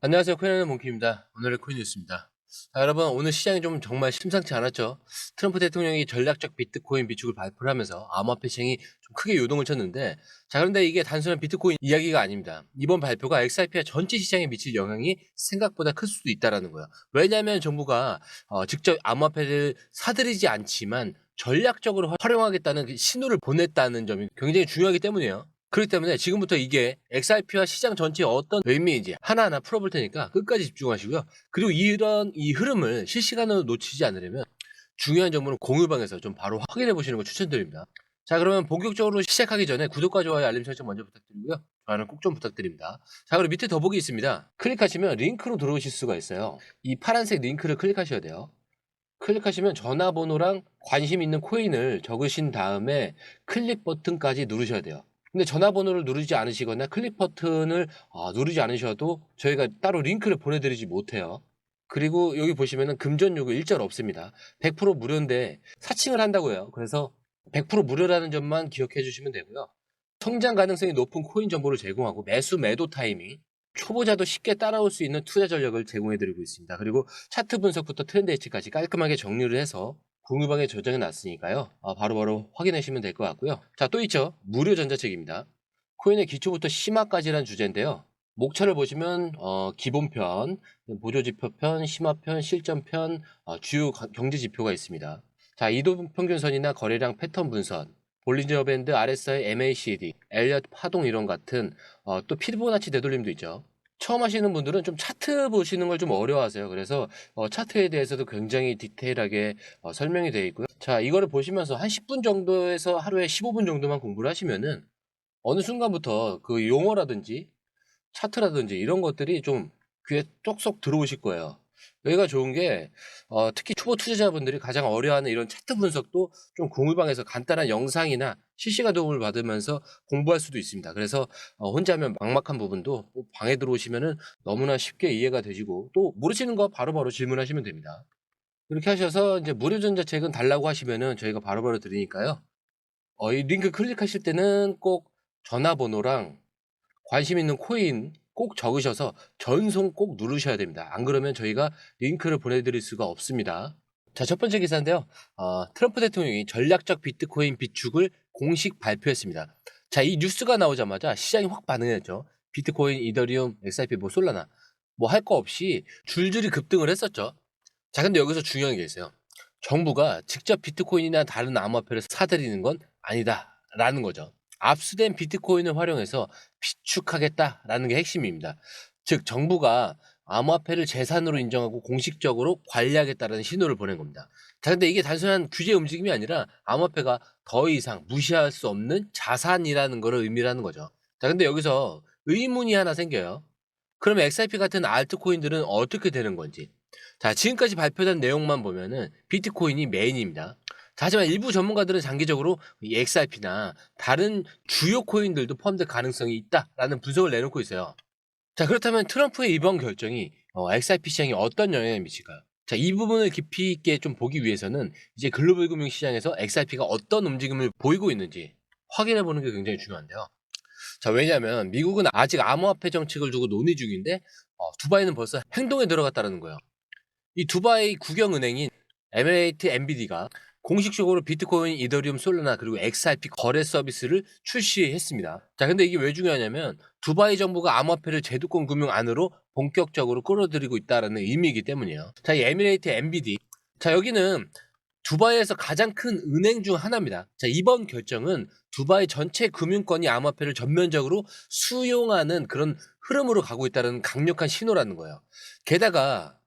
안녕하세요. 코인하는 몽키입니다. 오늘의 코인 뉴스입니다. 자, 여러분, 오늘 시장이 좀 정말 심상치 않았죠. 트럼프 대통령이 전략적 비트코인 비축을 발표를 하면서 암호화폐 시장이 좀 크게 요동을 쳤는데, 자, 그런데 이게 단순한 비트코인 이야기가 아닙니다. 이번 발표가 XRP와 전체 시장에 미칠 영향이 생각보다 클 수도 있다라는 거예요. 왜냐하면 정부가 직접 암호화폐를 사들이지 않지만 전략적으로 활용하겠다는 그 신호를 보냈다는 점이 굉장히 중요하기 때문이에요. 그렇기 때문에 지금부터 이게 XRP와 시장 전체에 어떤 의미인지 하나하나 풀어볼 테니까 끝까지 집중하시고요. 그리고 이 흐름을 실시간으로 놓치지 않으려면 중요한 정보는 공유방에서 좀 바로 확인해 보시는 걸 추천드립니다. 자, 그러면 본격적으로 시작하기 전에 구독과 좋아요, 알림 설정 먼저 부탁드리고요. 좋아요는 꼭 좀 부탁드립니다. 자, 그리고 밑에 더보기 있습니다. 클릭하시면 링크로 들어오실 수가 있어요. 이 파란색 링크를 클릭하셔야 돼요. 클릭하시면 전화번호랑 관심 있는 코인을 적으신 다음에 클릭 버튼까지 누르셔야 돼요. 근데 전화번호를 누르지 않으시거나 클릭 버튼을 누르지 않으셔도 저희가 따로 링크를 보내드리지 못해요. 그리고 여기 보시면은 금전 요구 일절 없습니다. 100% 무료인데 사칭을 한다고 해요. 그래서 100% 무료라는 점만 기억해 주시면 되고요. 성장 가능성이 높은 코인 정보를 제공하고 매수 매도 타이밍, 초보자도 쉽게 따라올 수 있는 투자 전략을 제공해 드리고 있습니다. 그리고 차트 분석부터 트렌드 예측까지 깔끔하게 정리를 해서 공유방에 저장해 놨으니까요. 바로바로 확인하시면 될 것 같고요. 자, 또 있죠. 무료 전자책입니다. 코인의 기초부터 심화까지라는 주제인데요. 목차를 보시면 기본편, 보조지표편, 심화편, 실전편, 주요 경제지표가 있습니다. 자, 이동평균선이나 거래량 패턴 분선, 볼린저 밴드, RSI, MACD, 엘리엇 파동 이론 같은 또 피보나치 되돌림도 있죠. 처음 하시는 분들은 좀 차트 보시는 걸 좀 어려워하세요. 그래서 차트에 대해서도 굉장히 디테일하게 설명이 되어 있고요. 자, 이거를 보시면서 한 10분 정도에서 하루에 15분 정도만 공부를 하시면은 어느 순간부터 그 용어라든지 차트라든지 이런 것들이 좀 귀에 쏙쏙 들어오실 거예요. 여기가 좋은 게 특히 초보 투자자분들이 가장 어려워하는 이런 차트 분석도 좀 공유방에서 간단한 영상이나 실시간 도움을 받으면서 공부할 수도 있습니다. 그래서 혼자 하면 막막한 부분도 방에 들어오시면은 너무나 쉽게 이해가 되시고 또 모르시는 거 바로바로 질문하시면 됩니다. 이렇게 하셔서 이제 무료 전자책은 달라고 하시면은 저희가 바로바로 드리니까요. 이 링크 클릭하실 때는 꼭 전화번호랑 관심 있는 코인 꼭 적으셔서 전송 꼭 누르셔야 됩니다. 안 그러면 저희가 링크를 보내드릴 수가 없습니다. 자, 첫 번째 기사인데요. 트럼프 대통령이 전략적 비트코인 비축을 공식 발표했습니다. 자, 이 뉴스가 나오자마자 시장이 확 반응했죠. 비트코인, 이더리움, XRP, 뭐 솔라나 뭐 할 거 없이 줄줄이 급등을 했었죠. 자, 근데 여기서 중요한 게 있어요. 정부가 직접 비트코인이나 다른 암호화폐를 사들이는 건 아니다라는 거죠. 압수된 비트코인을 활용해서 비축하겠다라는 게 핵심입니다. 즉, 정부가 암호화폐를 재산으로 인정하고 공식적으로 관리하겠다라는 신호를 보낸 겁니다. 자, 근데 이게 단순한 규제 움직임이 아니라 암호화폐가 더 이상 무시할 수 없는 자산이라는 거를 의미하는 거죠. 자, 근데 여기서 의문이 하나 생겨요. 그럼 XRP 같은 알트코인들은 어떻게 되는 건지. 자, 지금까지 발표된 내용만 보면은 비트코인이 메인입니다. 자, 하지만 일부 전문가들은 장기적으로 이 XRP나 다른 주요 코인들도 포함될 가능성이 있다라는 분석을 내놓고 있어요. 자, 그렇다면 트럼프의 이번 결정이 XRP 시장에 어떤 영향을 미칠까요? 자, 이 부분을 깊이 있게 좀 보기 위해서는 이제 글로벌 금융 시장에서 XRP가 어떤 움직임을 보이고 있는지 확인해 보는 게 굉장히 중요한데요. 자, 왜냐하면 미국은 아직 암호화폐 정책을 두고 논의 중인데 두바이는 벌써 행동에 들어갔다는 거예요. 이 두바이 국영은행인 에미레이트 MBD가 공식적으로 비트코인, 이더리움, 솔라나 그리고 XRP 거래 서비스를 출시했습니다. 자, 근데 이게 왜 중요하냐면 두바이 정부가 암호화폐를 제도권 금융 안으로 본격적으로 끌어들이고 있다는 의미이기 때문이에요. 자, 이 에미레이트 MBD. 자, 여기는 두바이에서 가장 큰 은행 중 하나입니다. 자, 이번 결정은 두바이 전체 금융권이 암호화폐를 전면적으로 수용하는 그런 흐름으로 가고 있다는 강력한 신호라는 거예요. 게다가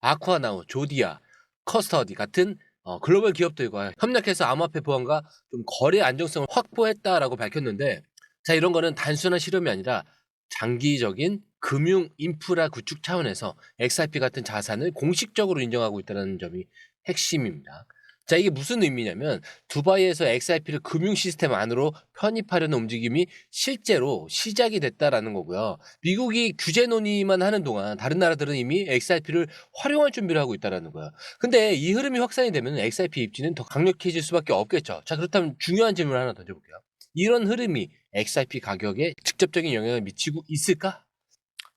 아쿠아나우, 조디아, 커스터디 같은 글로벌 기업들과 협력해서 암호화폐 보안과 좀 거래 안정성을 확보했다라고 밝혔는데, 자, 이런 거는 단순한 실험이 아니라 장기적인 금융 인프라 구축 차원에서 XRP 같은 자산을 공식적으로 인정하고 있다는 점이 핵심입니다. 자, 이게 무슨 의미냐면 두바이에서 XRP를 금융 시스템 안으로 편입하려는 움직임이 실제로 시작이 됐다라는 거고요. 미국이 규제 논의만 하는 동안 다른 나라들은 이미 XRP를 활용할 준비를 하고 있다라는 거예요. 근데 이 흐름이 확산이 되면 XRP 입지는 더 강력해질 수밖에 없겠죠. 자, 그렇다면 중요한 질문을 하나 던져볼게요. 이런 흐름이 XRP 가격에 직접적인 영향을 미치고 있을까?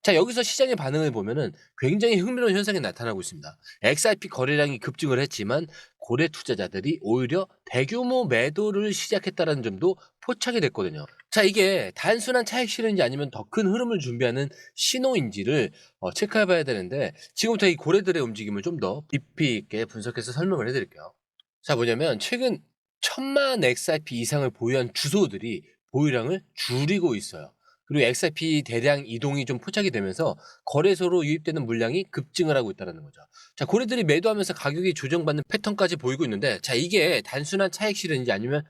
자, 여기서 시장의 반응을 보면은 굉장히 흥미로운 현상이 나타나고 있습니다. XRP 거래량이 급증을 했지만 고래 투자자들이 오히려 대규모 매도를 시작했다는 점도 포착이 됐거든요. 자, 이게 단순한 차익 실현인지 아니면 더 큰 흐름을 준비하는 신호인지를 체크해 봐야 되는데, 지금부터 이 고래들의 움직임을 좀 더 깊이 있게 분석해서 설명을 해 드릴게요. 자, 뭐냐면 최근 1,000만 XRP 이상을 보유한 주소들이 보유량을 줄이고 있어요. 그리고 XRP 대량 이동이 좀 포착이 되면서 거래소로 유입되는 물량이 급증을 하고 있다는 거죠. 자, 고래들이 매도하면서 가격이 조정받는 패턴까지 보이고 있는데, 자, 이게 단순한 차익 실현인지 아니면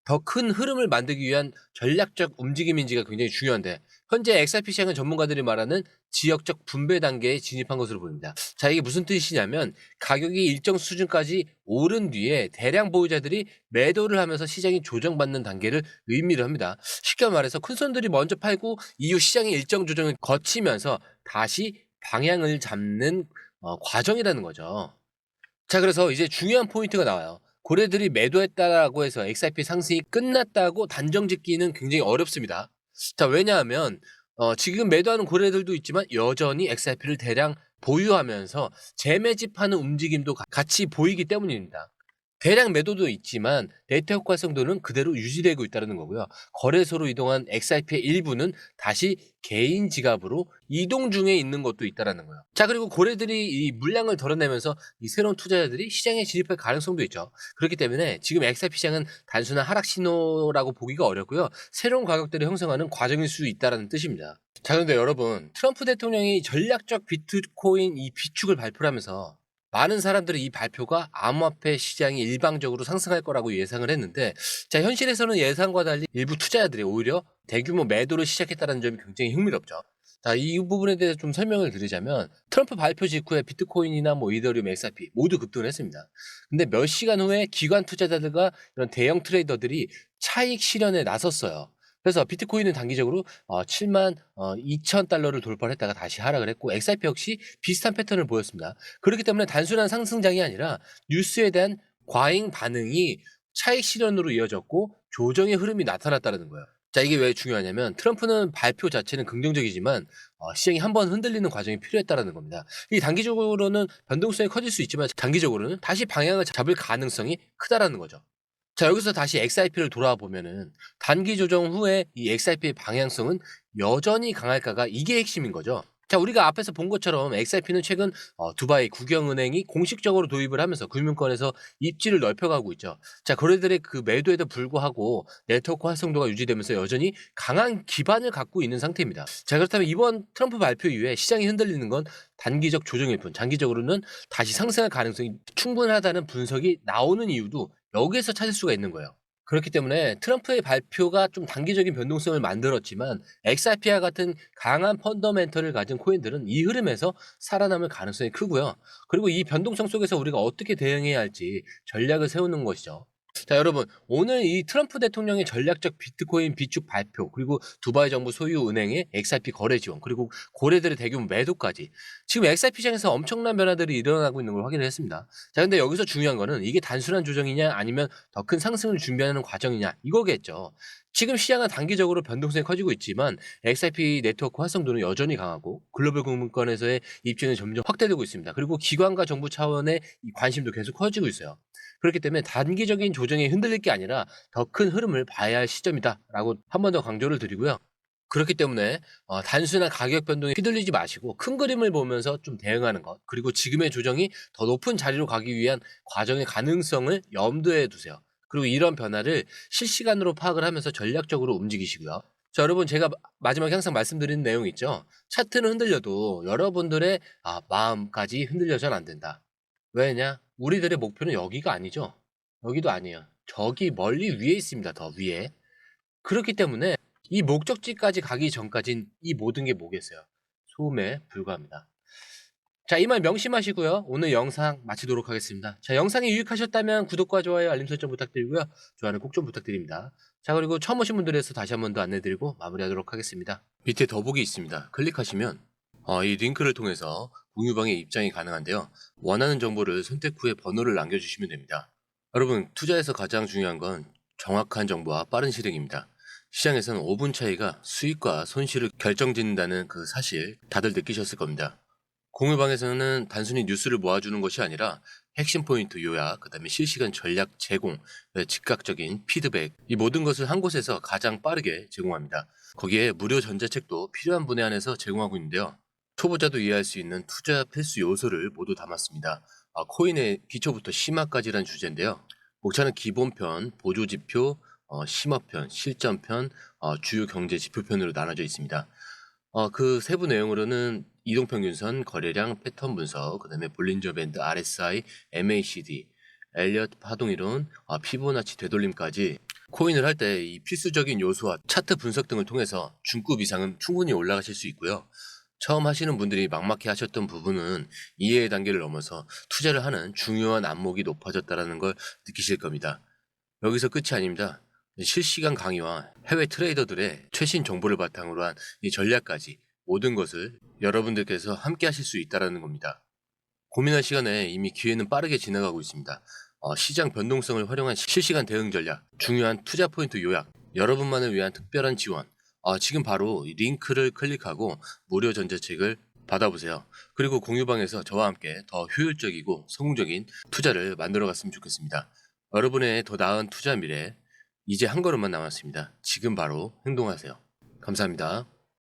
더 큰 흐름을 만들기 위한 전략적 움직임인지가 굉장히 중요한데, 현재 XRP 시장은 전문가들이 말하는 지역적 분배 단계에 진입한 것으로 보입니다. 자, 이게 무슨 뜻이냐면 가격이 일정 수준까지 오른 뒤에 대량 보유자들이 매도를 하면서 시장이 조정받는 단계를 의미를 합니다. 쉽게 말해서 큰손들이 먼저 팔고 이후 시장의 일정 조정을 거치면서 다시 방향을 잡는 과정이라는 거죠. 자, 그래서 이제 중요한 포인트가 나와요. 고래들이 매도했다라고 해서 XRP 상승이 끝났다고 단정 짓기는 굉장히 어렵습니다. 자, 왜냐하면 지금 매도하는 고래들도 있지만 여전히 XRP를 대량 보유하면서 재매집하는 움직임도 같이 보이기 때문입니다. 대량 매도도 있지만 네트워크 활성도는 그대로 유지되고 있다는 거고요. 거래소로 이동한 XRP의 일부는 다시 개인 지갑으로 이동 중에 있는 것도 있다는 거예요. 자, 그리고 고래들이 이 물량을 덜어내면서 이 새로운 투자자들이 시장에 진입할 가능성도 있죠. 그렇기 때문에 지금 XRP 시장은 단순한 하락 신호라고 보기가 어렵고요. 새로운 가격대를 형성하는 과정일 수 있다는 뜻입니다. 자, 그런데 여러분, 트럼프 대통령이 전략적 비트코인 이 비축을 발표를 하면서 많은 사람들이 이 발표가 암호화폐 시장이 일방적으로 상승할 거라고 예상을 했는데, 자, 현실에서는 예상과 달리 일부 투자자들이 오히려 대규모 매도를 시작했다는 점이 굉장히 흥미롭죠. 자, 이 부분에 대해서 좀 설명을 드리자면, 트럼프 발표 직후에 비트코인이나 뭐 이더리움, XRP 모두 급등을 했습니다. 근데 몇 시간 후에 기관 투자자들과 이런 대형 트레이더들이 차익 실현에 나섰어요. 그래서 비트코인은 단기적으로 7만 2천 달러를 돌파를 했다가 다시 하락을 했고, XRP 역시 비슷한 패턴을 보였습니다. 그렇기 때문에 단순한 상승장이 아니라 뉴스에 대한 과잉 반응이 차익 실현으로 이어졌고 조정의 흐름이 나타났다는 거예요. 자, 이게 왜 중요하냐면 트럼프는 발표 자체는 긍정적이지만 시장이 한번 흔들리는 과정이 필요했다는 겁니다. 이 단기적으로는 변동성이 커질 수 있지만 장기적으로는 다시 방향을 잡을 가능성이 크다라는 거죠. 자, 여기서 다시 XRP를 돌아보면은 단기 조정 후에 이 XRP의 방향성은 여전히 강할까가 이게 핵심인 거죠. 자, 우리가 앞에서 본 것처럼 XRP는 최근 두바이 국영은행이 공식적으로 도입을 하면서 금융권에서 입지를 넓혀가고 있죠. 자, 거래들의 그 매도에도 불구하고 네트워크 활성도가 유지되면서 여전히 강한 기반을 갖고 있는 상태입니다. 자, 그렇다면 이번 트럼프 발표 이후에 시장이 흔들리는 건 단기적 조정일 뿐, 장기적으로는 다시 상승할 가능성이 충분하다는 분석이 나오는 이유도 여기에서 찾을 수가 있는 거예요. 그렇기 때문에 트럼프의 발표가 좀 단기적인 변동성을 만들었지만 XRP와 같은 강한 펀더멘털을 가진 코인들은 이 흐름에서 살아남을 가능성이 크고요. 그리고 이 변동성 속에서 우리가 어떻게 대응해야 할지 전략을 세우는 것이죠. 자, 여러분, 오늘 이 트럼프 대통령의 전략적 비트코인 비축 발표, 그리고 두바이 정부 소유 은행의 XRP 거래 지원, 그리고 고래들의 대규모 매도까지 지금 XRP 시장에서 엄청난 변화들이 일어나고 있는 걸 확인을 했습니다. 자, 근데 여기서 중요한 거는 이게 단순한 조정이냐 아니면 더 큰 상승을 준비하는 과정이냐 이거겠죠. 지금 시장은 단기적으로 변동성이 커지고 있지만 XRP 네트워크 활성도는 여전히 강하고 글로벌 금융권에서의 입지는 점점 확대되고 있습니다. 그리고 기관과 정부 차원의 이 관심도 계속 커지고 있어요. 그렇기 때문에 단기적인 조정에 흔들릴 게 아니라 더 큰 흐름을 봐야 할 시점이다라고 한 번 더 강조를 드리고요. 그렇기 때문에 단순한 가격 변동에 휘둘리지 마시고 큰 그림을 보면서 좀 대응하는 것, 그리고 지금의 조정이 더 높은 자리로 가기 위한 과정의 가능성을 염두에 두세요. 그리고 이런 변화를 실시간으로 파악을 하면서 전략적으로 움직이시고요. 자, 여러분, 제가 마지막에 항상 말씀드리는 내용 있죠. 차트는 흔들려도 여러분들의 마음까지 흔들려서는 안 된다. 왜냐? 우리들의 목표는 여기가 아니죠. 여기도 아니에요. 저기 멀리 위에 있습니다. 더 위에. 그렇기 때문에 이 목적지까지 가기 전까진 이 모든 게 뭐겠어요? 소음에 불과합니다. 자, 이 말 명심하시고요. 오늘 영상 마치도록 하겠습니다. 자, 영상이 유익하셨다면 구독과 좋아요, 알림 설정 부탁드리고요. 좋아요는 꼭 좀 부탁드립니다. 자, 그리고 처음 오신 분들에서 다시 한 번 더 안내드리고 마무리하도록 하겠습니다. 밑에 더보기 있습니다. 클릭하시면 이 링크를 통해서 공유방에 입장이 가능한데요. 원하는 정보를 선택 후에 번호를 남겨주시면 됩니다. 여러분, 투자에서 가장 중요한 건 정확한 정보와 빠른 실행입니다. 시장에서는 5분 차이가 수익과 손실을 결정짓는다는 그 사실 다들 느끼셨을 겁니다. 공유방에서는 단순히 뉴스를 모아주는 것이 아니라 핵심 포인트 요약, 그다음에 실시간 전략 제공, 즉각적인 피드백, 이 모든 것을 한 곳에서 가장 빠르게 제공합니다. 거기에 무료 전자책도 필요한 분야 안에서 제공하고 있는데요. 초보자도 이해할 수 있는 투자 필수 요소를 모두 담았습니다. 코인의 기초부터 심화까지란 주제인데요. 목차는 기본편, 보조지표, 심화편, 실전편, 주요 경제 지표편으로 나눠져 있습니다. 그 세부 내용으로는 이동평균선, 거래량, 패턴 분석, 그다음에 볼린저 밴드, RSI, MACD, 엘리엇 파동이론, 피보나치 되돌림까지 코인을 할 때 이 필수적인 요소와 차트 분석 등을 통해서 중급 이상은 충분히 올라가실 수 있고요. 처음 하시는 분들이 막막해 하셨던 부분은 이해의 단계를 넘어서 투자를 하는 중요한 안목이 높아졌다는 걸 느끼실 겁니다. 여기서 끝이 아닙니다. 실시간 강의와 해외 트레이더들의 최신 정보를 바탕으로 한 이 전략까지 모든 것을 여러분들께서 함께 하실 수 있다는 겁니다. 고민할 시간에 이미 기회는 빠르게 지나가고 있습니다. 시장 변동성을 활용한 실시간 대응 전략, 중요한 투자 포인트 요약, 여러분만을 위한 특별한 지원. 지금 바로 이 링크를 클릭하고 무료 전자책을 받아보세요. 그리고 공유방에서 저와 함께 더 효율적이고 성공적인 투자를 만들어 갔으면 좋겠습니다. 여러분의 더 나은 투자 미래, 이제 한 걸음만 남았습니다. 지금 바로 행동하세요. 감사합니다.